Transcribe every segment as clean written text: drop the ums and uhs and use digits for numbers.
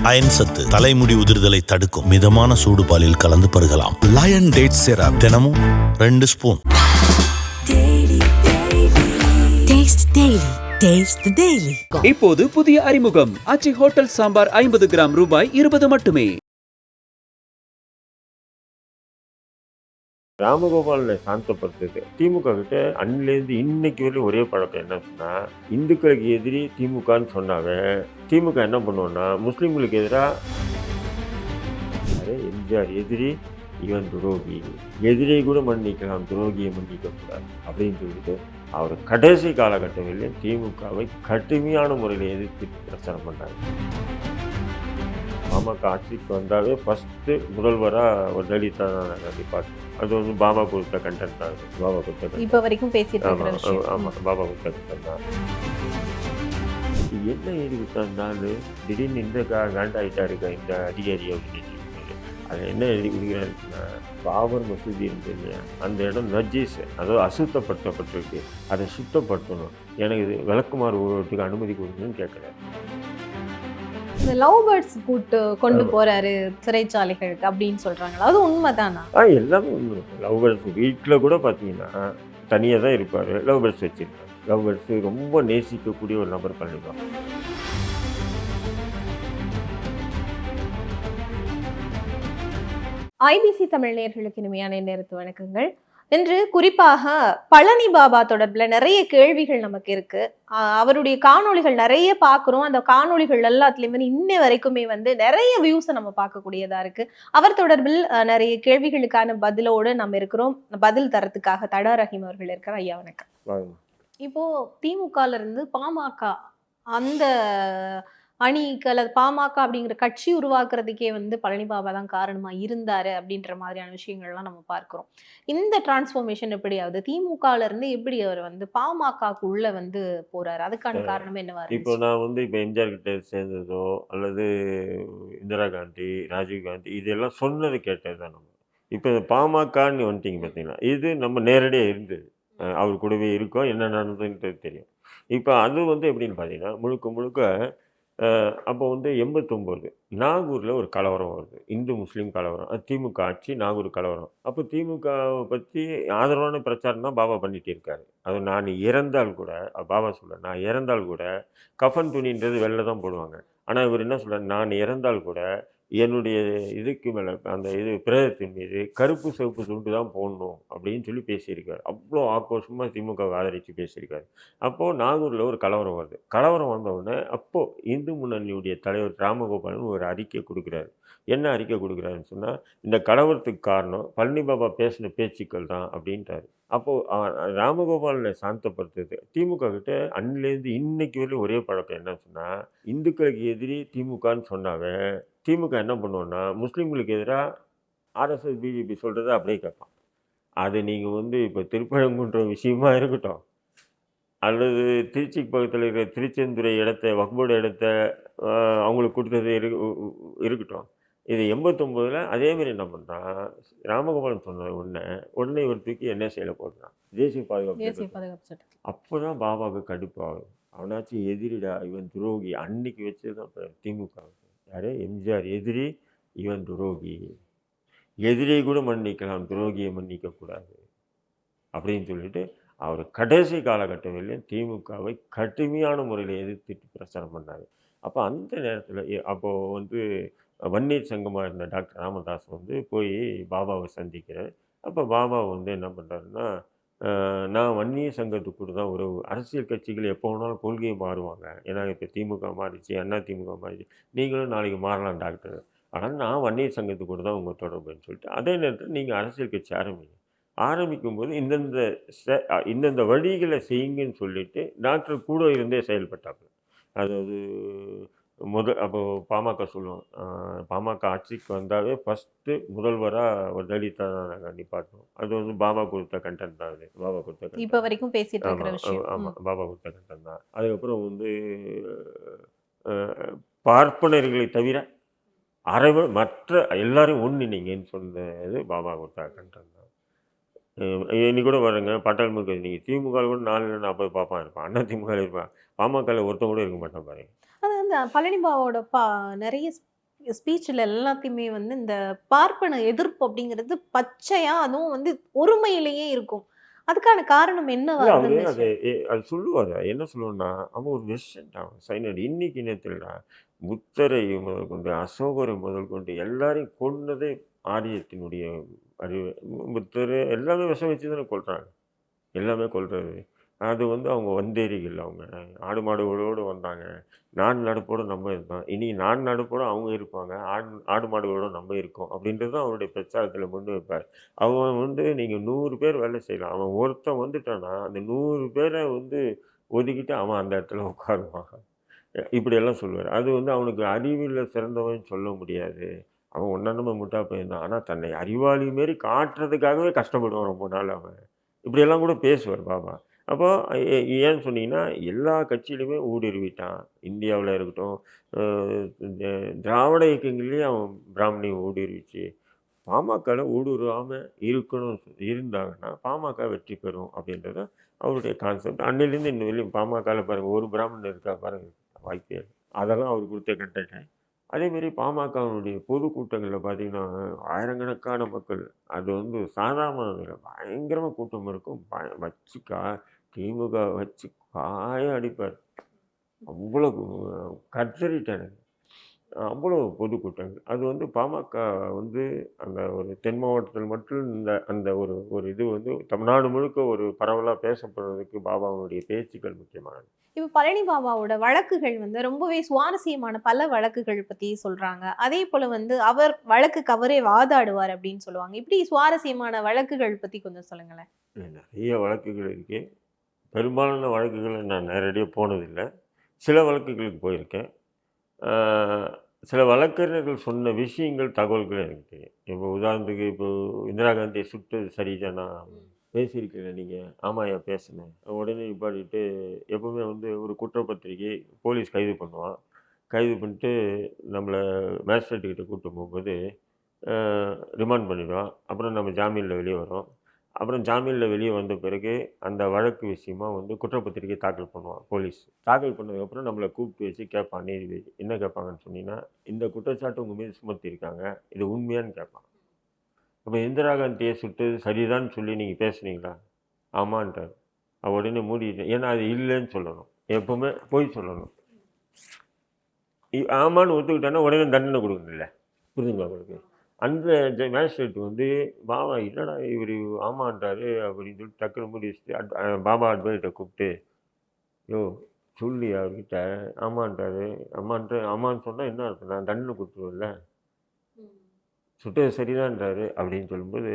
Iron சத்து தலைமுடி உதிர்தலை தடுக்கும். மிதமான சூடு பாலில் கலந்து பருகலாம். லயன் டேட் சிரப் தினமும் 2 ஸ்பூன். இப்போது புதிய அறிமுகம் ஆச்சி ஹோட்டல் சாம்பார் 50 கிராம் ரூபாய் 20 மட்டுமே. ராமகோபாலனை சாந்தப்படுத்துது. திமுக கிட்ட அன்னிலேருந்து இன்னைக்கு வரையும் ஒரே பழக்கம் என்னன்னா, இந்துக்களுக்கு எதிரி திமுகன்னு சொன்னாவே திமுக என்ன பண்ணுவோன்னா முஸ்லீம்களுக்கு எதிராக எம்ஜிஆர் எதிரி, இவன் துரோகி, எதிரியை கூட மன்னிக்கலாம், துரோகியை மன்னிக்கக்கூடாது அப்படின்னு சொல்லிட்டு அவர் கடைசி காலகட்டங்களில் திமுகவை கடுமையான முறையில் எதிர்த்து பிரச்சாரம் பண்ணார். பாமக ஆட்சிக்கு வந்தாவே ஃபஸ்ட்டு முதல்வராக ஒரு லலிதா டிபார்ட்மெண்ட், அது வந்து பாபா கொடுத்த கண்டென்ட் தான். பாபா கொடுத்த இப்போ வரைக்கும் பேசிட்டு ஆமாம் பாபா கொடுத்த கண்டென்ட் தான். என்ன எழுதி கொடுத்தாருந்தாலும் திடீர்னு இந்த காண்டாயிட்டாருக்கா இந்த அதிகாரி அப்படின்னு அது என்ன எழுதி கொடுக்குறாருன்னா, பாபர் மசூதி இருக்கு இல்லையா, அந்த இடம் நஜீஸ், அதாவது அசுத்தப்படுத்தப்பட்டிருக்கு, அதை சுத்தப்படுத்தணும், எனக்கு இது விளக்குமாறு ஊழலுக்கு அனுமதி கொடுக்கணும்னு கேட்குறாரு. இந்த லவ் பேர்ட்ஸ் கூட்டு கொண்டு போறாரு சிறைச்சாலைகளுக்கு அப்படின்னு சொல்றாங்களா, அது உண்மைதானா? எல்லாமே உண்மை. லவ் பேர்ட்ஸ் வீட்டில் கூட பார்த்தீங்கன்னா தனியாக தான் இருப்பார், லவ் பேர்ட்ஸ் வச்சுருப்பார். லவ் பேர்ட்ஸ் ரொம்ப நேசிக்கக்கூடிய ஒரு நபர் பண்ணிப்பார். ஐபிசி தமிழ் நேயர்களுக்கு இனிமையான நேரத்து வணக்கங்கள். இன்று குறிப்பாக பழனி பாபா தொடர்பில் நிறைய கேள்விகள் நமக்கு இருக்கு. அவருடைய காணொளிகள் நிறைய பார்க்குறோம். அந்த காணொளிகள் எல்லாத்துலேயுமே இன்ன வரைக்குமே நிறைய வியூஸை நம்ம பார்க்கக்கூடியதா இருக்கு. அவர் தொடர்பில் நிறைய கேள்விகளுக்கான பதிலோடு நம்ம இருக்கிறோம். பதில் தரத்துக்காக தடா ரஹீம் அவர்கள் இருக்கிறார். ஐயா வணக்கம். இப்போ திமுகல இருந்து பாமக அந்த அணிக்கு அல்லது பாமக அப்படிங்கிற கட்சி உருவாக்குறதுக்கே பழனி பாபா தான் காரணமா இருந்தாரு அப்படின்ற மாதிரியான விஷயங்கள்லாம் நம்ம பார்க்கிறோம். இந்த டிரான்ஸ்ஃபர்மேஷன் எப்படி ஆகுது? திமுகல இருந்து எப்படி அவர் பாமகக்குள்ள போறாரு? அதுக்கான காரணம் என்னவா? இப்போ நான் இப்போ எம்ஜிஆர் கிட்ட சேர்ந்ததோ அல்லது இந்திரா காந்தி, ராஜீவ் காந்தி இதெல்லாம் சொன்னது கேட்டது தான் நம்ம. இப்போ பாமகன்னு வந்துட்டீங்க பார்த்தீங்கன்னா, இது நம்ம நேரடியாக இருந்தது, அவர் கூடவே இருக்கோம், என்ன நடந்ததுன்றது தெரியும். இப்போ அது எப்படின்னு பார்த்தீங்கன்னா முழுக்க முழுக்க அப்போ 89 நாகூரில் ஒரு கலவரம் வருது, இந்து முஸ்லீம் கலவரம். அது திமுக ஆட்சி, நாகூர் கலவரம். அப்போ திமுகவை பற்றி ஆதரவான பிரச்சாரம் தான் பாபா பண்ணிகிட்டு இருக்காரு. அது நான் இறந்தால் கூட, பாபா சொல்ல, நான் இறந்தால் கூட கஃபன் துணின்றது வெளில தான் போடுவாங்க. ஆனால் இவர் என்ன சொல்கிறார், நான் இறந்தால் கூட என்னுடைய இதுக்கு மேலே அந்த இது பிரேதத்தின் மீது கருப்பு சிவப்பு துண்டு தான் போடணும் அப்படின்னு சொல்லி பேசியிருக்காரு. அவ்வளோ ஆக்ரோஷமாக திமுக ஆதரித்து பேசியிருக்காரு. அப்போது நாகூரில் ஒரு கலவரம் வருது. கலவரம் வந்தவுடனே அப்போது இந்து முன்னணியுடைய தலைவர் ராமகோபாலன் ஒரு அறிக்கை கொடுக்குறாரு. என்ன அறிக்கை கொடுக்குறாருன்னு சொன்னால், இந்த கலவரத்துக்கு காரணம் பழனி பாபா பேசின பேச்சுக்கள் தான் அப்படின்றாரு. அப்போது ராமகோபாலனை சாந்தப்படுத்துது. திமுக கிட்ட அன்னிலேருந்து இன்னைக்கு வரையும் ஒரே பழக்கம் என்னன்னு சொன்னால், இந்துக்களுக்கு எதிரி திமுகன்னு சொன்னாவே திமுக என்ன பண்ணுவோன்னா முஸ்லீம்களுக்கு எதிராக ஆர்எஸ்எஸ் பிஜேபி சொல்கிறத அப்படியே கேட்பான். அது நீங்கள் இப்போ திருப்பரங்குன்ற விஷயமா இருக்கட்டும், அல்லது திருச்சிக்கு பக்கத்தில் இருக்கிற திருச்செந்துறை இடத்த வக்போர்டு இடத்த அவங்களுக்கு கொடுத்தது இருக்கட்டும். இது 89 அதேமாரி என்ன பண்ணுறான், ராமகோபாலன் சொன்ன உடனே இவர் தூக்கி என்ன செய்யல போடுறான், தேசிய பாதுகாப்பு சட்டம். அப்போ தான் பாபாவுக்கு கடுப்பாகும். அவனாச்சும் எதிரிடா, இவன் துரோகி. அன்னைக்கு வச்சு தான் திமுக யார், எம்ஜிஆர் எதிரி, இவன் துரோகி, எதிரியை கூட மன்னிக்கலாம், துரோகியை மன்னிக்கக்கூடாது அப்படின்னு சொல்லிட்டு அவர் கடைசி காலகட்டங்களில் திமுகவை கடுமையான முறையில் எதிர்த்துட்டு பிரச்சாரம் பண்ணார். அப்போ அந்த நேரத்தில் அப்போது வன்னியர் சங்கமாக இருந்த டாக்டர் ராமதாஸ் போய் பாபாவை சந்திக்கிறார். அப்போ பாபா என்ன பண்ணுறாருன்னா, நான் வன்னியர் சங்கத்துக்கு கூட தான் உறவு, அரசியல் கட்சிகள் எப்போ வேணாலும் கொள்கையை மாறுவாங்க, ஏன்னா இப்போ திமுக மாறிச்சு, அண்ணா திமுக மாறிச்சு, நீங்களும் நாளைக்கு மாறலாம் டாக்டர், ஆனால் நான் வன்னியர் சங்கத்துக்கு கூட தான் உங்கள் தொடர்புன்னு சொல்லிட்டு, அதே நேரத்தில் நீங்கள் அரசியல் கட்சி ஆரம்பிக்கும்போது இந்தந்த வழிகளை செய்யுங்கன்னு சொல்லிட்டு டாக்டர் கூட இருந்தே செயல்பட்டாங்க. அதாவது அப்போது பாமக சொல்லுவோம், பாமக ஆட்சிக்கு வந்தாவே ஃபஸ்ட்டு முதல்வராக ஒரு லலிதா டிபார்ட்மெண்ட், அது பாபா கொடுத்த கண்டென்ட் தான். அது பாபா கொடுத்த இப்போ வரைக்கும் பேசிட்டு இருக்கிற விஷயம். ஆமாம், பாபா கொடுத்த கண்டென்ட் தான். அதுக்கப்புறம் பார்ப்பனர்களை தவிர மற்ற எல்லாரும் ஒன்றிணைங்கன்னு சொன்னது பாபா கொடுத்த கண்டென்ட் தான். இன்னைக்கு கூட பாருங்க, பட்டாள் முக நீங்கள் திமுக கூட 4 40 பார்ப்பான் இருப்பான், அண்ணா திமுக இருப்பான், பாமகவில் ஒருத்தன் கூட இருக்க மாட்டான் பாருங்க. அது பழனி பாபாவோட நிறைய ஸ்பீச்ல எல்லாத்தையுமே வந்து இந்த பார்ப்பன எதிர்ப்பு அப்படிங்கிறது பச்சையா, அதுவும் வந்து ஒருமையிலேயே இருக்கும். அதுக்கான காரணம் என்னவா இல்ல அவரு இருந்துச்சு? அது சொல்லுவாரு. என்ன சொல்லுவாருன்னா, அவன் ஒரு வெர்ஷன்டா அவன் சைனட். இன்னைக்கு நேத்துலடா புத்தரை முதற்கொண்டு, அசோகரை முதற்கொண்டு எல்லாரையும் கொன்னதே ஆரியத்தினுடைய அறிவு. புத்தர் எல்லாமே விஷம் வச்சு தானே கொல்றாங்க. எல்லாமே கொல்றது. அது வந்து அவங்க வந்தேரிகள் அவங்க. ஆடு மாடுகளோடு வந்தாங்க. நாடு நடப்போட நம்ம இருந்தோம். இனி நாடு நடப்போட அவங்க இருப்பாங்க. ஆடு மாடுகளோட நம்ம இருக்கோம். அப்படின்றது தான் அவருடைய பிரச்சாரத்தில முன் வைப்பார். அவன் வந்து நீங்க 100 பேர் வேலை செய்யலாம். அவன் ஒருத்தன் வந்துட்டான்னா, அந்த 100 பேர வந்து ஒதுக்கிட்டு அவன் அந்த இடத்துல உட்காருவான். இப்படியெல்லாம் சொல்லுவாரு. அது வந்து அவனுக்கு அறிவில சிறந்தவன்னு சொல்ல முடியாது. அவன் ஒண்ணானமே முட்டா பையன் தான். ஆனா தன்னை அறிவாளி மாரி காட்டுறதுக்காகவே கஷ்டப்படுவான் ரொம்ப நாள் அவன். இப்படியெல்லாம் கூட பேசுவார் பாபா. அப்போ ஏன்னு சொன்னீங்கன்னா, எல்லா கட்சியிலுமே ஊடுருவிட்டான். இந்தியாவுல இருக்கட்டும், அ இந்த திராவிட இயக்கங்கள்லயும் அவன் பிராமணி ஊடுருவிச்சு. பாமகல ஊடுருவாம இருக்கணும் இருந்தாங்கன்னா, பாமக வெற்றி பெறும் அப்படின்றது தான் அவருடைய கான்செப்ட். அன்னையிலேருந்து இன்ன வரையும் பாமகல பாருங்க, ஒரு பிராமணன் இருக்கா பாருங்க, வாய்ப்பே இல்ல. அதெல்லாம் அவர் குடுத்த கன்டென்ட். அதேமாரி பாமகவுடைய பொதுக்கூட்டங்கள்ல பார்த்தீங்கன்னா, ஆயிரக்கணக்கான மக்கள். அது வந்து சாதாரண இல்ல. பயங்கரமா கூட்டம் இருக்கும். வச்சு திமுக வச்சு காய அடிப்பார். அவ்வளோ கதறிட்டாரு. அவ்வளோ பொதுக்கூட்டங்கள். அது வந்து பாமக வந்து அந்த ஒரு தென் மாவட்டத்தில் மட்டும் இந்த அந்த ஒரு ஒரு இது வந்து தமிழ்நாடு முழுக்க ஒரு பரவலா பேசப்படுறதுக்கு பாபாவுடைய பேச்சுக்கள் முக்கியமானது. இப்ப பழனி பாபாவோட வழக்குகள் வந்து ரொம்பவே சுவாரஸ்யமான பல வழக்குகள் பத்தி சொல்றாங்க. அதே போல வந்து அவர் வழக்குக்கு அவரே வாதாடுவார் அப்படின்னு சொல்லுவாங்க. இப்படி சுவாரஸ்யமான வழக்குகள் பத்தி கொஞ்சம் சொல்லுங்களேன். நிறைய வழக்குகள் இருக்கு. பெரும்பாலான வழக்குகள நான் நேரடியா போனதில்ல. சில வழக்குகளுக்கு போயிருக்கேன். ஆ சில வழக்கறிஞர்கள் சொன்ன விஷயங்கள், தகவல்கள் எனக்கு தெரியும். இப்போ உதாரணத்துக்கு இப்போ இந்திரா காந்திய சுட்டது சரிதானா? பேசியிருக்கீங்களா நீங்க? ஆமாய்யா பேசினேன். உடனே நிப்பாட்டிட்டு எப்பவுமே வந்து ஒரு குற்றப்பத்திரிகை போலீஸ் கைது பண்ணுவான். கைது பண்ணிட்டு நம்மள மேஜிஸ்ட்ரேட் கிட்ட கூட்டு போகும்போது, அ ரிமாண்ட் பண்ணிடுவான். அப்புறம் நம்ம ஜாமீன்ல வெளிய வரோம். அப்புறம் ஜாமீன்ல வெளிய வந்த பிறகு, அந்த வழக்கு விஷயமா வந்து குற்றப்பத்திரிகை தாக்கல் பண்ணுவான் போலீஸ். தாக்கல் பண்ணதுக்கப்புறம் நம்மள கூப்பிட்டு வச்சு கேட்பான் நீதிபதி. என்ன கேட்பாங்கன்னு சொன்னீங்கன்னா, இந்த குற்றச்சாட்டு உங்க மீது சுமத்தியிருக்காங்க. இது உண்மையான்னு கேட்பான். அப்ப இந்திரா காந்திய சுட்டது சரிதான்னு சொல்லி நீங்க பேசுனீங்களா? ஆமான்ட்டாரு. உடனே மூடிட்டேன். ஏன்னா அது இல்லன்னு சொல்லணும். எப்பவுமே பொய் சொல்லணும். ஆமான்னு ஒத்துக்கிட்டான்னா உடனே தண்டனை குடுக்கணும்ல. புரியுதுங்களா உங்களுக்கு? அந்த மேஜிஸ்ட்ரேட் வந்து பாபா என்னடா இவரு ஆமான்றாரு அப்படின்னு சொல்லிட்டு டக்குனு மூடி வச்சுட்டு பாபா அட்வொகேட்ட கூப்பிட்டு, யோவ் சொல்லியா அவர்கிட்ட ஆமான்றாரு. ஆமான்னு சொன்னா என்ன அர்த்தம்? நான் தண்டனை குடுத்துருவேன்ல. சுட்டது சரிதான்றாரு அப்படின்னு சொல்லும்போது,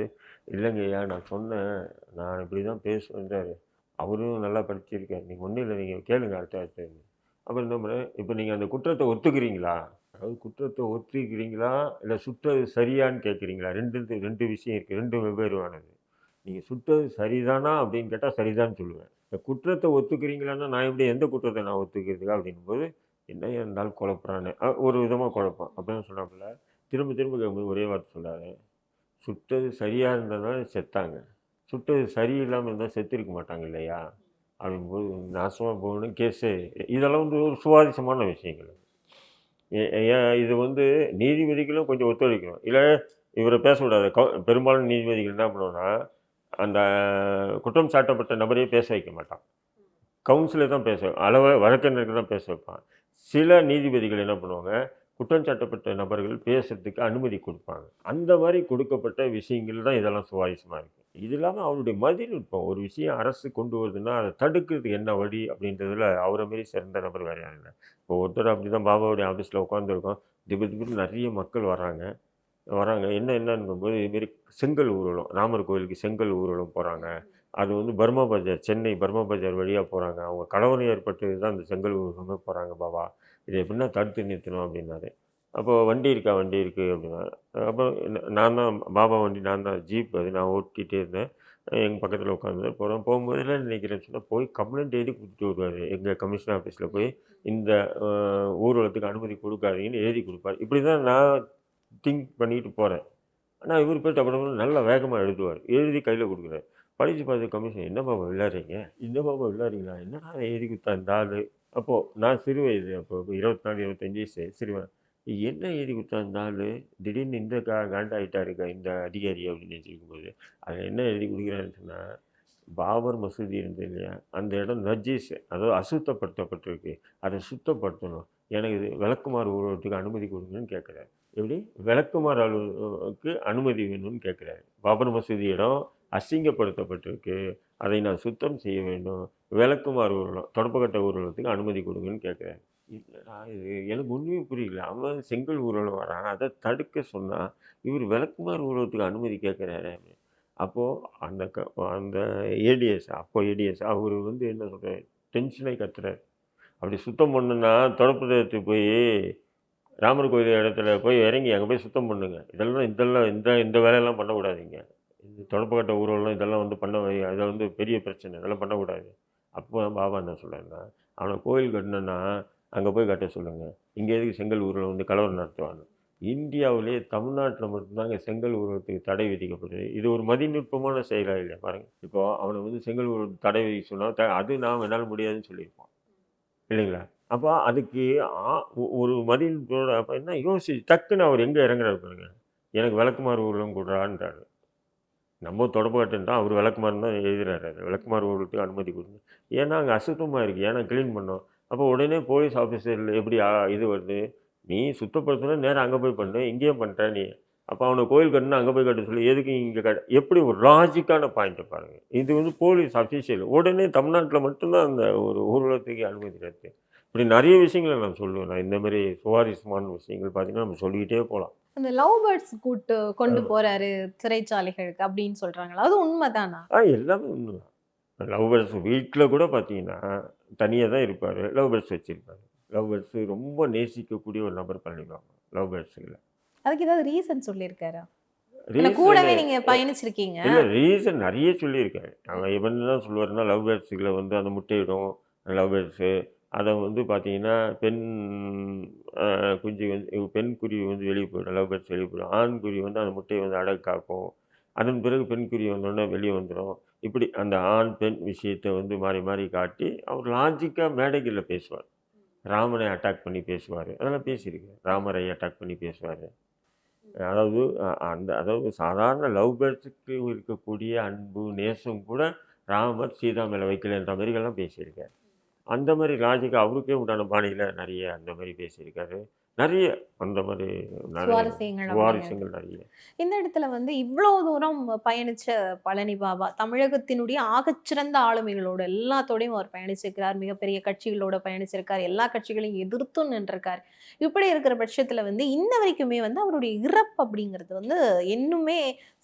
இல்லைங்கய்யா நான் சொன்னேன். நான் இப்படி தான் பேசுவேன்றாரு. அவரும் நல்லா படிச்சிருக்காரு. நீங்க ஒண்ணும் இல்ல. நீங்க கேளுங்க அடுத்த. அப்புறம் என்ன பண்ணேன், இப்ப நீங்க அந்த குற்றத்த ஒத்துக்கிறீங்களா? அதாவது குற்றத்த ஒத்துக்கிறீங்களா? இல்ல சுட்டது சரியான்னு கேட்கிறீங்களா? 2 விஷயம் இருக்கு. 2 வெவ்வேறுவானது. நீங்க சுட்டது சரிதானா அப்படின்னு கேட்டா சரிதான்னு சொல்லுவேன். இந்த குற்றத்த ஒத்துக்கிறீங்களான்னா, நான் எப்படி எந்த குற்றத்த நான் ஒத்துக்கிறதுக்கா அப்படின்னும்போது, என்னய்யா இருந்தாலும் குழப்புறான்னு. ஒரு விதமா குழப்பம். அப்படின்னு சொன்னாப்புல, திரும்ப திரும்ப கேட்கும்போது ஒரே வார்த்தை சொன்னாரு. சுட்டது சரியா இருந்ததுனால செத்தாங்க. சுட்டது சரியில்லாம இருந்தா செத்திருக்க மாட்டாங்க இல்லையா? அப்படிங்கும்போது நாசமா போகணும் கேஸு. இதெல்லாம் வந்து ஒரு சுவாரஸ்யமான விஷயங்கள். எ இது வந்து நீதிபதிகளும் கொஞ்சம் ஒத்துழைக்கணும். இல்ல இவர பேச விடாது. பெரும்பாலான நீதிபதிகள் என்ன பண்ணுவாங்கன்னா, அந்த குற்றம் சாட்டப்பட்ட நபரையே பேச வைக்க மாட்டான். கவுன்சிலர் தான் பேச வழக்கறிஞர்கள் தான் பேச வைப்பான். சில நீதிபதிகள் என்ன பண்ணுவாங்க, குற்றம் சாட்டப்பட்ட நபர்கள் பேசுறதுக்கு அனுமதி குடுப்பாங்க. அந்த மாரி கொடுக்கப்பட்ட விஷயங்கள் தான் இதெல்லாம் சுவாரஸ்யமா இருக்கு. இது இல்லாம அவருடைய மதிநுட்பம். ஒரு விஷயம் அரசு கொண்டு வருதுன்னா, அத தடுக்கிறதுக்கு என்ன வழி அப்படின்றதுல அவர மாரி சிறந்த நபர் வேற யாரும் இல்ல. இப்போ ஒருத்தர் அப்படிதான் பாபாவுடைய ஆஃபீஸ்ல உட்காந்துருக்கோம். திபு திபுன்னு நெறைய மக்கள் வராங்க. என்னன்னும்போது இதுமாரி செங்கல் ஊர்வலம். ராமர் கோயிலுக்கு செங்கல் ஊர்வலம் போறாங்க. அது வந்து பர்மா பஜார், சென்னை பர்மா பஜார் வழியா போறாங்க. அவங்க கலவரம் ஏற்பட்டது தான் அந்த செங்கல் ஊர்வலமே போறாங்க பாபா. இத எப்படின்னா தடுத்து நிறுத்தணும் அப்படின்னாரு. அப்போ வண்டி இருக்கா? வண்டி இருக்கு அப்படின்னாரு. அப்போ நான் தான் பாபா வண்டி நான் தான் ஜீப் அது நான் ஓட்டிகிட்டே இருந்தேன். எங்க பக்கத்துல உட்காந்து போறோம். போகும்போது என்ன நினைக்கிறேன்னு சொன்னா, போய் கம்ப்ளைண்ட் எழுதி குடுத்துட்டு வருவாரு. எங்க கமிஷனர் ஆஃபீஸ்ல போய் இந்த அ ஊர்வலத்துக்கு அனுமதி குடுக்காதீங்கன்னு எழுதி குடுப்பாரு. இப்படிதான் நான் திங்க் பண்ணிட்டு போறேன். ஆனா இவரு போய் டப்பு டப்புன்னு நல்லா வேகமா எழுதுவாரு. எழுதி கையில குடுக்குறாரு. படிச்சு பார்த்த கமிஷனர், "என்ன பாபா விளையாடுறீங்க? இந்த பாபா விளையாடுறீங்களா? என்னடா எழுதி குடுத்தா இந்த ஆளு?" அப்போ நான் சிறு வயது. அப்போ 24, 25 வயசு சிறுவன். என்ன எழுதி கொடுத்தா இந்த ஆள் திடீர்னு இந்த காண்டாயிட்டாருக்கா இந்த அதிகாரி அப்படின்னு வச்சுருக்கும்போது அதில் என்ன எழுதி கொடுக்குறாருன்னு சொன்னால், பாபர் மசூதி இருந்தது இல்லையா, அந்த இடம் நஜீஸ், அதாவது அசுத்தப்படுத்தப்பட்டிருக்கு, அதை சுத்தப்படுத்தணும், எனக்கு இது விளக்குமாறு ஊர்வலத்துக்கு அனுமதி கொடுங்கன்னு கேட்குறாரு. எப்படி விளக்குமாறு அலுவலகத்துக்கு அனுமதி வேணும்னு கேட்குறாரு. பாபர் மசூதி இடம் அசிங்கப்படுத்தப்பட்டிருக்கு, அதை நான் சுத்தம் செய்ய வேண்டும், விளக்குமாறு ஊர்வலம் தொடப்பக்கட்ட ஊர்வலத்துக்கு அனுமதி கொடுங்கன்னு கேட்குறாரு. இல்லைடா இது எனக்கு ஒன்றுமே புரியல. அவன் செங்கல் ஊர்வலம் வரான், அதை தடுக்க சொன்னால் இவர் விளக்குமாறு ஊர்வலத்துக்கு அனுமதி கேட்குறாரு. அப்போது அந்த ஏடிஎஸ், அப்போ ஏடிஎஸ் அவர் வந்து என்ன சொல்கிறார், டென்ஷனை கத்துறாரு. அப்படி சுத்தம் பண்ணுன்னா தொடப்பத்தை போய் ராமர் கோயில் இடத்துல போய் இறங்கி அங்கே போய் சுத்தம் பண்ணுங்க. இந்த வேலையெல்லாம் பண்ணக்கூடாதீங்க. இந்த தொடப்பக்கட்ட ஊர்வலம் இதெல்லாம் வந்து அதை வந்து பெரிய பிரச்சனை, இதெல்லாம் பண்ணக்கூடாது. அப்போ பாபா என்ன சொல்கிறாருன்னா, அவனை கோயில் கட்டணுன்னா அங்கே போய் கட்ட சொல்லுங்கள், இங்கே எதுக்கு செங்கல் ஊர்வலம் வந்து கலவரம் நடத்துவாங்க. இந்தியாவிலேயே தமிழ்நாட்டில் மட்டும்தாங்க செங்கல் ஊர்வலத்துக்கு தடை விதிக்கப்படுது. இது ஒரு மதிநுட்பமான செயலாக இல்லையா பாருங்கள். இப்போது அவனை வந்து செங்கல் ஊர்வலத்துக்கு தடை விதிக்க சொன்னால் அது நான் என்னால் முடியாதுன்னு சொல்லியிருப்பான் இல்லைங்களா. அப்போ அதுக்கு ஒரு மதிநுட்போட அப்போ என்ன யோசிச்சு டக்குன்னு அவர் எங்கே இறங்குறாரு பாருங்க, எனக்கு விளக்குமாறு ஊர்வலம் கொடுறான்றாரு. நம்ம தொடப்பக்கட்டுன்னு தான் அவர் விளக்குமாறு தான் எழுதுறாரு. அது விளக்குமாறு ஊர்வலத்துக்கு அனுமதி கொடுங்க, ஏன்னா அங்கே அசுத்தமாக இருக்குது, ஏன்னா க்ளீன் பண்ணோம். அப்போ உடனே போலீஸ் ஆஃபீஸரில் எப்படி இது வருது, நீ சுத்தப்படுத்தணும் நேரம் அங்கே போய் பண்ணு, இங்கேயே பண்ணுற நீ. அப்போ அவனை கோயில் கட்டணும் அங்கே போய் கட்ட சொல்லி எதுக்கு இங்கே எப்படி ஒரு லாஜிக்கான பாயிண்ட்டை பாருங்கள். இது வந்து போலீஸ் அஃபீஷியல் உடனே தமிழ்நாட்டில் மட்டும்தான் அந்த ஒரு ஊர்வலத்துக்கு அனுமதி இருக்குது. இப்படி நிறைய விஷயங்களை நான் சொல்லுவேன். நான் இந்த மாதிரி சுவாரஸ்யமான விஷயங்கள் பார்த்தீங்கன்னா நம்ம சொல்லிக்கிட்டே போகலாம். அந்த லவ் பேர்ட்ஸ் கொண்டு போறாரு சிறைச்சாலைகளுக்கு அப்படின்னு சொல்றாங்களா, அது உண்மைதானா? எல்லாமே உண்மைதான். லவ் பேர்ட்ஸ் வீட்டில் கூட பார்த்தீங்கன்னா தனியாக தான் இருப்பார், லவ் பேர்ட்ஸ் வச்சுருப்பாரு. லவ் பேர்ட்ஸு ரொம்ப நேசிக்கக்கூடிய ஒரு நபர் பழனிபாபா லவ் பேர்ட்ஸுல. அதுக்கு ஏதாவது ரீசன் சொல்லியிருக்காரா? இல்ல கூடவே நீங்க பயணிச்சிருக்கீங்க? இல்லை ரீசன் நிறைய சொல்லியிருக்காரு. அவன் என்ன தான் சொல்லுவாருன்னா, லவ் பேர்ட்ஸுகளை வந்து அந்த முட்டையிடும் லவ் பேர்ட்ஸு, அதை வந்து பார்த்தீங்கன்னா பெண் குஞ்சு வந்து பெண் குருவி வந்து வெளியே போயிடும், லவ் பேர்ட்ஸ் வெளியே போயிடும், ஆண் குருவி வந்து அந்த முட்டையை வந்து அடகு காக்கும், அதன் பிறகு பெண் குருவி வந்தோடனே வெளியே வந்துடும். இப்படி அந்த ஆண் பெண் விஷயத்தை வந்து மாறி மாறி காட்டி அவர் லாஜிக்காக மேடைகளில் பேசுவார். ராமனை அட்டாக் பண்ணி பேசுவார், அதெல்லாம் பேசியிருக்கு. ராமரை அட்டாக் பண்ணி பேசுவார். அதாவது சாதாரண லவ் பேர்ட்ஸுக்கு இருக்கக்கூடிய அன்பு நேசம் கூட ராமர் சீதா மேலே வைக்கலன்ற மாதிரிகள்லாம் பேசியிருக்காரு. அந்த மாதிரி லாஜிக்காக அவருக்கே உண்டான பாணியில் நிறைய அந்த மாதிரி பேசியிருக்காரு. நிறைய அந்த மாதிரி சுவாரஸ்யங்கள் நிறைய. இந்த இடத்துல வந்து இவ்வளவு தூரம் பயணிச்ச பழனி பாபா தமிழகத்தினுடைய ஆகச்சிறந்த ஆளுமைகளோட எல்லாத்தோடையும் அவர் பயணிச்சிருக்கிறார், மிகப்பெரிய கட்சிகளோட பயணிச்சிருக்கார், எல்லா கட்சிகளையும் எதிர்த்தும் நின்றிருக்கார். இப்படி இருக்கிற பட்சத்துல வந்து இன்ன வரைக்குமே வந்து அவருடைய இறப்பு அப்படிங்கிறது வந்து இன்னுமே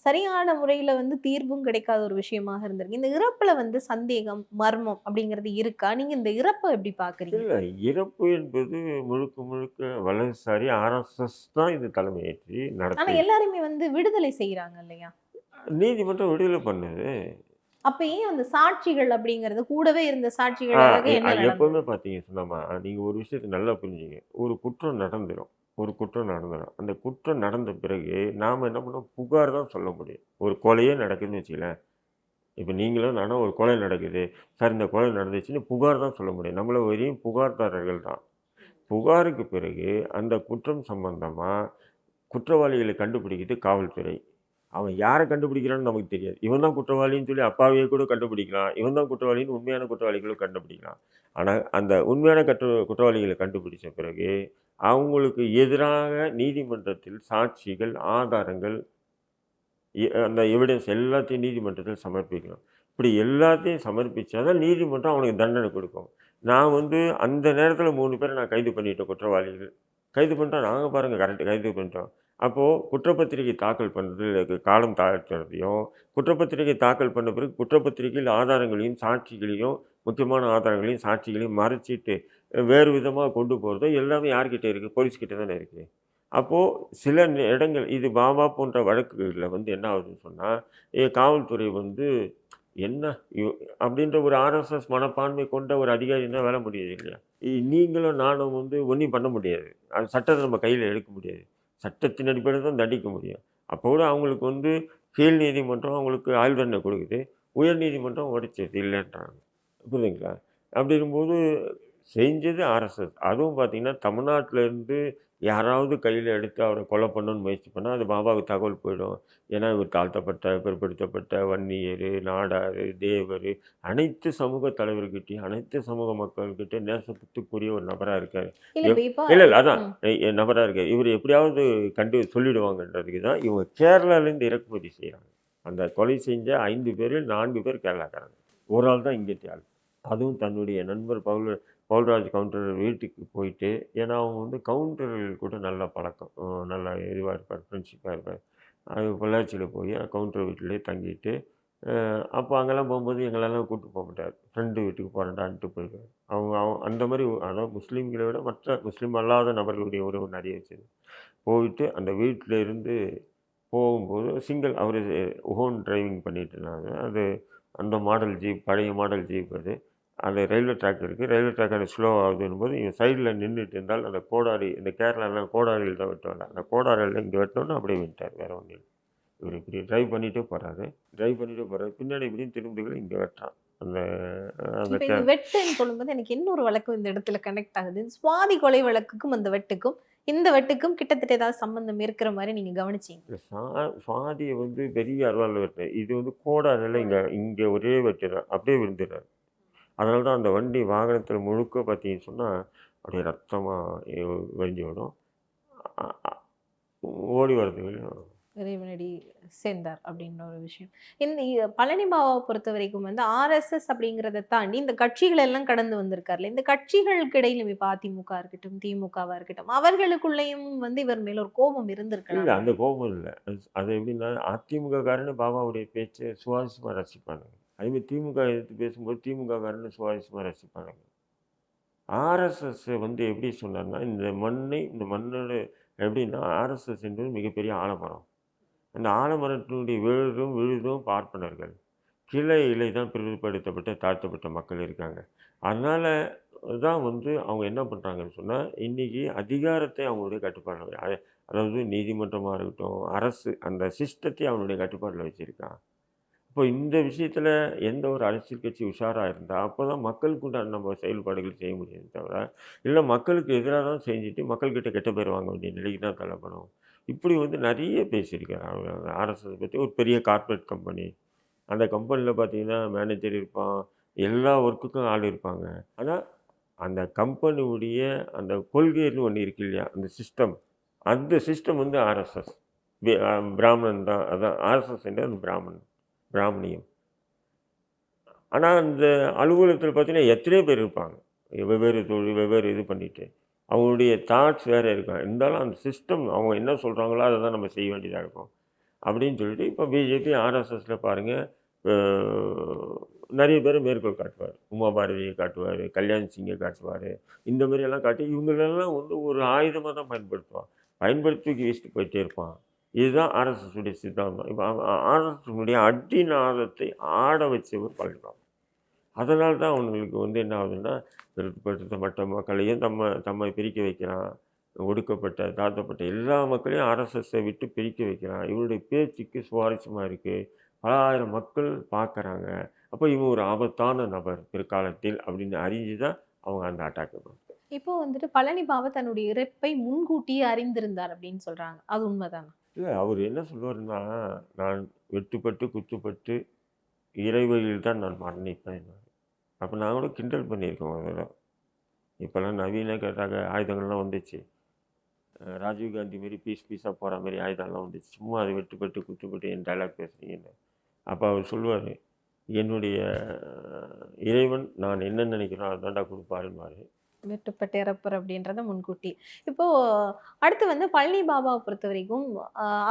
சரியான முறையில வந்து தீர்வும் கிடைக்காத ஒரு விஷயமாக இருந்திருக்கு. இந்த இறப்புல வந்து சந்தேகம் மர்மம் அப்படிங்கிறது இருக்கா? நீங்க இந்த இறப்பை எப்படி பாக்குறீங்க? இல்லை, இறப்பு என்பது முழுக்க முழுக்க வலதுசாரி ஆர்எஸ்எஸ் தான் இது தலைமையேற்றி ஆனா நடத்துது. எல்லாருமே வந்து விடுதலை செய்யறாங்க இல்லையா? நீதிமன்றம் விடுதலை பண்ணுது. அப்ப ஏன் அந்த சாட்சிகள் அப்படிங்கிறது கூடவே இருந்த சாட்சிகள் என்ன நடந்தது? எப்பவுமே பார்த்தீங்க சொன்னாமா, நீங்கள் ஒரு விஷயத்தை நல்லா புரிஞ்சுங்க. ஒரு குற்றம் நடந்துடும், அந்த குற்றம் நடந்த பிறகு நாம் என்ன பண்ணோம், புகார் தான் சொல்ல முடியும். ஒரு கொலையே நடக்குதுன்னு வச்சுக்கலாம், இப்போ நீங்களும் நானும் ஒரு கொலை நடக்குது சார், இந்த கொலை நடந்துச்சுன்னு புகார் தான் சொல்ல முடியும். நம்மள வரையும் புகார்தாரர்கள் தான். புகாருக்கு பிறகு அந்த குற்றம் சம்பந்தமாக குற்றவாளிகளை கண்டுபிடிக்கிறது காவல்துறை. அவன் யாரை கண்டுபிடிக்கிறான்னு நமக்கு தெரியாது. இவன் தான் குற்றவாளின்னு சொல்லி அப்பாவையே கூட கண்டுபிடிக்கலாம், இவன் தான் குற்றவாளின்னு உண்மையான குற்றவாளிகளும் கண்டுபிடிக்கலாம். ஆனால் அந்த உண்மையான குற்றவாளிகளை கண்டுபிடிச்ச பிறகு அவங்களுக்கு எதிராக நீதிமன்றத்தில் சாட்சிகள், ஆதாரங்கள், அந்த எவிடன்ஸ் எல்லாத்தையும் நீதிமன்றத்தில் சமர்ப்பிக்கணும். இப்படி எல்லாத்தையும் சமர்ப்பித்தா தான் நீதிமன்றம் அவனுக்கு தண்டனை கொடுக்கும். நான் வந்து அந்த நேரத்தில் 3 பேரை நான் கைது பண்ணிட்டேன், குற்றவாளிகள் கைது பண்ணிட்டோம். நாங்கள் பாருங்கள் கரெக்டு கைது பண்ணிட்டோம். அப்போது குற்றப்பத்திரிகை தாக்கல் பண்ணுறதுக்கு காலம் தாழ்த்துறதையும், குற்றப்பத்திரிகை தாக்கல் பண்ண பிறகு குற்றப்பத்திரிகையில் ஆதாரங்களையும் சாட்சிகளையும், முக்கியமான ஆதாரங்களையும் சாட்சிகளையும் மறைச்சிட்டு வேறு விதமாக கொண்டு போகிறதோ எல்லாமே யார்கிட்ட இருக்குது, போலீஸ்கிட்ட தானே இருக்குது. அப்போது சில இடங்கள் இது பாபா போன்ற வழக்குகளில் வந்து என்ன ஆகுதுன்னு சொன்னால், காவல்துறை வந்து என்ன அப்படின்ற ஒரு ஆர்எஸ்எஸ் மனப்பான்மை கொண்ட ஒரு அதிகாரின்னா வேலை முடியாது இல்லையா. நீங்களும் நானும் வந்து ஒன்றும் பண்ண முடியாது, அது சட்டத்தை நம்ம கையில் எடுக்க முடியாது, சட்டத்தின் அடிப்படையில் தான் தண்டிக்க முடியும். அப்போ கூட அவங்களுக்கு வந்து கீழ் நீதிமன்றம் அவங்களுக்கு ஆயுள் தண்டனை கொடுக்குது, உயர் நீதிமன்றம் உடைச்சது இல்லைன்றாங்க. புரியுதுங்களா? அப்படி இருக்கும்போது செஞ்சது ஆர்எஸ்எஸ். அதுவும் பார்த்திங்கன்னா தமிழ்நாட்டிலேருந்து யாராவது கையில் எடுத்து அவரை கொலை பண்ணணும்னு முயற்சி பண்ணால் அது பாபாவுக்கு தகவல் போயிடும். ஏன்னா இவர் தாழ்த்தப்பட்ட, பிற்படுத்தப்பட்ட, வன்னியர், நாடார், தேவர் அனைத்து சமூக தலைவர்கிட்டையும் அனைத்து சமூக மக்கள்கிட்ட நேசத்துக்குரிய ஒரு நபராக இருக்கார். இல்ல இப்ப இப்ப இல்லை இல்லை அதான் ம். நபராக இருக்கார். இவர் எப்படியாவது கண்டு சொல்லிடுவாங்கன்றதுக்கு தான் இவங்க கேரளாலேருந்து இறக்குமதி செய்கிறாங்க. அந்த கொலை செஞ்ச 5 பேரில் 4 பேர் கேரளாக்காரங்க. ஒரு ஆள் தான் இங்கே ஆள். அதுவும் தன்னுடைய நண்பர் பவுல்ராஜ் கவுண்டர் வீட்டுக்கு போயிட்டு, ஏன்னா அவங்க வந்து கவுண்டர்கள் கூட நல்ல பழக்கம், நல்லா இதுவாக இருப்பார், ஃப்ரெண்ட்ஷிப்பாக இருப்பார். அது பொள்ளாச்சியில் போய் கவுண்டர் வீட்டிலே தங்கிட்டு, அப்போ அங்கெல்லாம் போகும்போது எங்களெல்லாம் கூப்பிட்டு போக மாட்டார். ஃப்ரெண்டு வீட்டுக்கு போகிறேன்டான்ட்டு போயிடுவார். அவங்க அந்த மாதிரி அதாவது முஸ்லீம்களை விட மற்ற முஸ்லீம் அல்லாத நபர்களுடைய உறவு நிறைய வச்சது. போயிட்டு அந்த வீட்டில் இருந்து போகும்போது அவர் ஓன் டிரைவிங் பண்ணிட்டு இருந்தாங்க. அது அந்த மாடல் ஜீப், பழைய மாடல் ஜீப் அது. அந்த ரயில்வே ட்ராக் இருக்குது. ரயில்வே ட்ராக் அது ஸ்லோ ஆகுதுன்னும் போது இவன் சைடில் நின்றுட்டு இருந்தால் அந்த கோடாரி, இந்த கேரளாவில் கோடாரியில் தான் வெட்டுவாங்க. அந்த கோடாரியில் இங்கே வெட்டணுன்னு அப்படியே விட்டார். வேறு ஒன்றும் இல்லை. இவர் இப்படி ட்ரைவ் பண்ணிகிட்டே போகிறாரு. பின்னாடி இப்படியும் திரும்பிகள் இங்கே வெட்டுறான். அந்த அந்த இப்ப இந்த வெட்டுன்னு சொல்லும்போது எனக்கு இன்னொரு வழக்கும் இந்த இடத்துல கனெக்ட் ஆகுது. சுவாதி கொலை வழக்குக்கும் அந்த வெட்டுக்கும் இந்த வெட்டுக்கும் கிட்டத்தட்ட ஏதாவது சம்பந்தம் இருக்கிற மாதிரி நீங்க கவனிச்சீங்க? சுவாதியை வந்து பெரிய அருவாளில் வெட்டினேன். இது வந்து கோடாரியில் இங்கே ஒரே வெட்டு தான், அப்படியே விழுந்துடுறாரு. அதனால தான் அந்த வண்டி வாகனத்தில் முழுக்க பார்த்தீங்கன்னு சொன்னால் அப்படியே ரத்தமாக வழிஞ்சு விடும். அ அ ஓடி வரதுக்கு இறைவனடி சேர்ந்தார் அப்படின்ற ஒரு விஷயம். இந்த பழனி பாபாவை பொறுத்த வரைக்கும் வந்து ஆர்எஸ்எஸ் அப்படிங்கிறத தாண்டி இந்த கட்சிகள் எல்லாம் கடந்து வந்திருக்காருல்ல. இந்த கட்சிகளுக்கு இடையில இப்ப அதிமுக இருக்கட்டும், திமுகவா இருக்கட்டும், அவர்களுக்குள்ளேயும் வந்து இவர் மேல ஒரு கோபம் இல்லை. இருந்திருக்கலாம். அந்த கோபம் இல்லை. அது எப்படின்னா அதிமுககாரன்னு பாபாவுடைய பேச்சை சுவாரஸ்யமாக ரசிப்பானுங்க. அதேமாதிரி திமுக எதிர்த்து பேசும்போது திமுககாரன்னு சுவாரஸ்யமாக ரசிப்பானுங்க. ஆர்எஸ்எஸ் வந்து எப்படி சொன்னார்னா, இந்த மண்ணோட எப்படின்னா ஆர்எஸ்எஸ் என்பது மிகப்பெரிய ஆலமரம். அந்த ஆலமரத்தினுடைய விழுதும் பார்ப்பனர்கள். கிளை இலை தான் பிற்படுத்தப்பட்ட தாழ்த்தப்பட்ட மக்கள் இருக்காங்க. அதனால தான் வந்து அவங்க என்ன பண்ணுறாங்கன்னு சொன்னால், இன்றைக்கி அதிகாரத்தை அவங்களுடைய கட்டுப்பாடில் அதாவது நீதிமன்றமாக இருக்கட்டும், அரசு அந்த சிஸ்டத்தை அவனுடைய கட்டுப்பாட்டில் வச்சுருக்கான். இப்போ இந்த விஷயத்தில் எந்த ஒரு அரசியல் கட்சி உஷாராக இருந்தால் அப்போ தான் மக்களுக்கு உண்டான நம்ம செயல்பாடுகள் செய்ய முடியுமே தவிர, இல்லை மக்களுக்கு எதிராக தான் செஞ்சுட்டு மக்கள்கிட்ட கெட்ட பேர் வாங்க வேண்டிய நிலைக்கு தான் தள்ளப்படும். இப்படி வந்து நிறைய பேசியிருக்காரு அவர். ஆர்எஸ்எஸ் பற்றி ஒரு பெரிய கார்ப்பரேட் கம்பெனி, அந்த கம்பெனியில் பார்த்தீங்கன்னா மேனேஜர் இருப்பான், எல்லா ஒர்க்குக்கும் ஆள் இருப்பாங்க. ஆனால் அந்த கம்பெனியுடைய அந்த கொள்கைன்னு ஒன்று இருக்கு இல்லையா, அந்த சிஸ்டம் வந்து ஆர்எஸ்எஸ் பிராமணன் தான். அதான் ஆர்எஸ்எஸ் என்ற அந்த பிராமணியம். ஆனால் அந்த அலுவலகத்தில் பார்த்தீங்கன்னா எத்தனையோ பேர் இருப்பாங்க, வெவ்வேறு தொழில் வெவ்வேறு இது பண்ணிட்டு அவங்களுடைய தாட்ஸ் வேறு இருக்கும். இருந்தாலும் அந்த சிஸ்டம் அவங்க என்ன சொல்கிறாங்களோ அதை தான் நம்ம செய்ய வேண்டியதாக இருக்கும் அப்படின்னு சொல்லிட்டு இப்போ பிஜேபி ஆர்எஸ்எஸில் பாருங்கள், நிறைய பேர் மேற்கோள் காட்டுவார். உமா பாரதியை காட்டுவார், கல்யாண் சிங்கை காட்டுவார். இந்த மாதிரியெல்லாம் காட்டி இவங்களெல்லாம் வந்து ஒரு ஆயுதமாக தான் பயன்படுத்தி வீசிட்டு போயிட்டே இருப்பான். இதுதான் ஆர்எஸ்எஸுடைய சித்தாந்தம். இப்போ ஆர்எஸ்எஸுடைய அடிநாதத்தை ஆட வச்சவர் பழனிபாபா. அதனால தான் அவங்களுக்கு வந்து என்ன ஆகுதுன்னா, பிற்படுத்தப்பட்ட மக்களையும் தம்மை பிரிக்க வைக்கிறான். ஒடுக்கப்பட்ட, தாழ்த்தப்பட்ட எல்லா மக்களையும் ஆர்எஸ்எஸ்ஸை விட்டு பிரிக்க வைக்கிறான். இவருடைய பேச்சுக்கு சுவாரஸ்யமாக இருக்குது. பல ஆயிரம் மக்கள் பார்க்குறாங்க. அப்போ இவன் ஒரு ஆபத்தான நபர் பிற்காலத்தில் அப்படின்னு அறிஞ்சு தான் அவங்க அந்த அட்டாக் பண்ணுறாங்க. இப்போ வந்துட்டு பழனி பாபா தன்னுடைய இறப்பை முன்கூட்டியே அறிந்திருந்தார் அப்படின்னு சொல்றாங்க. அது உண்மைதானா? இல்லை, அவர் என்ன சொல்லுவாருன்னா, நான் வெட்டுப்பட்டு குத்துப்பட்டு இறைவழியில் தான் நான் மரணிப்பேன். அப்போ நான் கூட கிண்டல் பண்ணியிருக்கோம் அதில். இப்போல்லாம் நவீன ஆயுதங்கள்லாம் வந்துச்சு. ராஜீவ்காந்தி மாரி பீஸாக போகிற மாதிரி ஆயுதம்லாம் வந்துச்சு. சும்மா அதை வெட்டுப்பட்டு குத்துப்பட்டு என் டைலாக் பேசுகிறீங்கன்னு. அப்போ அவர் சொல்லுவார், என்னுடைய இறைவன் நான் என்ன நினைக்கிறோம் அதுதான்டா கொடுப்பாருன்னுவார். வெட்டுப்பட்டு இறப்பர் அப்படின்றத முன்கூட்டி. இப்போ அடுத்து வந்து பழனி பாபாவை பொறுத்த வரைக்கும்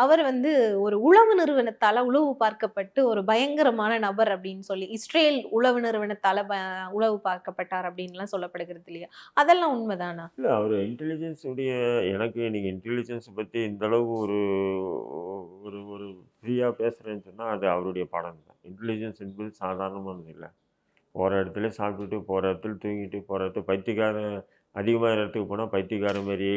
அவர் வந்து ஒரு உளவு நிறுவனத்தால உளவு பார்க்கப்பட்டு ஒரு பயங்கரமான நபர் அப்படின்னு சொல்லி இஸ்ரேல் உளவு நிறுவனத்தால உளவு பார்க்கப்பட்டார் அப்படின்லாம் சொல்லப்படுகிறது இல்லையா? அதெல்லாம் உண்மைதானா? இல்லை, அவர் எனக்கு நீங்கள் இன்டெலிஜென்ஸ் பற்றி இந்தளவு ஒரு ஒரு ஒரு ஃப்ரீயாக பேசுகிறேன்னு சொன்னால் அது அவருடைய படம் தான். இன்டெலிஜென்ஸ் என்பது சாதாரணமானது இல்லை. போகிற இடத்துல சாப்பிட்டுட்டு, போகிற இடத்துல தூங்கிட்டு, போகிற இடத்துல பைத்தியக்காரன் அதிகமாக இடத்துக்கு போனால் பைத்தியக்காரன் மாரி,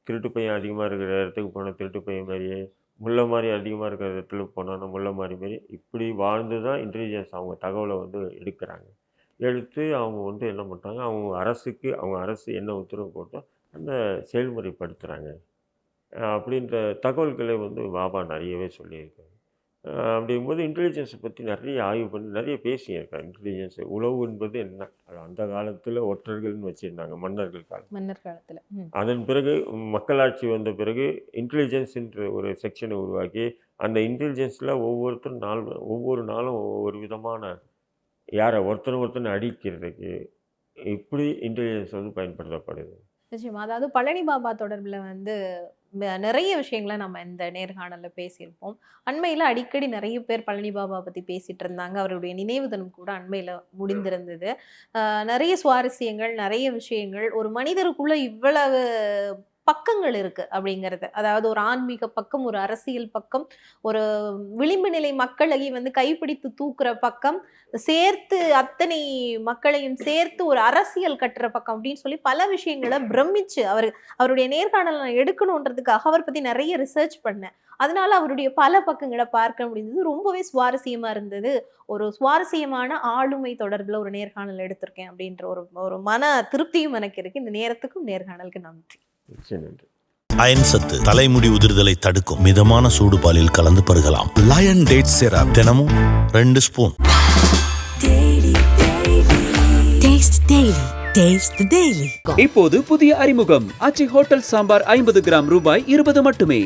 திருட்டு பையன் அதிகமாக இருக்கிற இடத்துக்கு போனால் திருட்டு பையன் மாரியே, முல்லை மாதிரி அதிகமாக இருக்கிற இடத்துல போனோன்னா முல்லை மாதிரி இப்படி வாழ்ந்து தான் இன்டெலிஜென்ஸ் அவங்க தகவலை வந்து எடுக்கிறாங்க. எடுத்து அவங்க வந்து என்ன பண்ணுறாங்க, அவங்க அரசு என்ன உத்தரவு போட்டோ அந்த செயல்முறைப்படுத்துகிறாங்க. அப்படின்ற தகவல்களை வந்து பாபா நிறையவே சொல்லியிருக்காரு. அப்படிங்கும்போது இன்டெலிஜென்ஸை பற்றி நிறைய ஆய்வு பண்ணி நிறைய பேசியிருக்காரு. இன்டெலிஜென்ஸ் உளவு என்பது என்ன, அது அந்த காலத்தில் ஒற்றர்கள்னு வச்சுருந்தாங்க, மன்னர்கள் காலம். மன்னர் காலத்துல அதன் பிறகு மக்களாட்சி வந்த பிறகு இன்டெலிஜென்ஸ்ன்ற ஒரு செக்ஷனை உருவாக்கி அந்த இன்டெலிஜென்ஸில் ஒவ்வொரு நாளும் ஒவ்வொரு விதமான யாரை ஒருத்தனை அடிக்கிறதுக்கு இப்படி இன்டெலிஜென்ஸ் வந்து பயன்படுத்தப்படுது. நிச்சயமா. அதாவது பழனி பாபா தொடர்புல வந்து நிறைய விஷயங்களை நம்ம இந்த நேர்காணல்ல பேசியிருப்போம். அண்மையில அடிக்கடி நிறைய பேர் பழனி பாபா பத்தி பேசிட்டு இருந்தாங்க. அவருடைய நினைவு தினம் கூட அண்மையில முடிந்திருந்தது. நிறைய சுவாரஸ்யங்கள், நிறைய விஷயங்கள், ஒரு மனிதருக்குள்ள இவ்வளவு பக்கங்கள் இருக்கு அப்படிங்கிறது, அதாவது ஒரு ஆன்மீக பக்கம், ஒரு அரசியல் பக்கம், ஒரு விளிம்பு நிலை மக்களை வந்து கைப்பிடித்து தூக்குற பக்கம், சேர்த்து அத்தனை மக்களையும் சேர்த்து ஒரு அரசியல் கட்டுற பக்கம் அப்படின்னு சொல்லி பல விஷயங்களை பிரமிச்சு அவருடைய நேர்காணல் நான் எடுக்கணுன்றதுக்காக அவர் பத்தி நிறைய ரிசர்ச் பண்ணேன். அதனால அவருடைய பல பக்கங்களை பார்க்க முடிந்தது. ரொம்பவே சுவாரஸ்யமா இருந்தது. ஒரு சுவாரஸ்யமான ஆளுமை தொடர்புல ஒரு நேர்காணல் எடுத்திருக்கேன் அப்படின்ற ஒரு மன திருப்தியும் எனக்கு இருக்கு. இந்த நேரத்துக்கும் நேர்காணலுக்கு நன்றி. நன்றி. அயன் சத்து தலைமுடி உதிர்தலை தடுக்கும். மிதமான சூடு பாலில் கலந்து பருகலாம். லயன் டேட் சிரப் தினமும் 2 ஸ்பூன். இப்போது புதிய அறிமுகம் ஆச்சி ஹோட்டல் சாம்பார் 50 கிராம் ரூபாய் 20 மட்டுமே.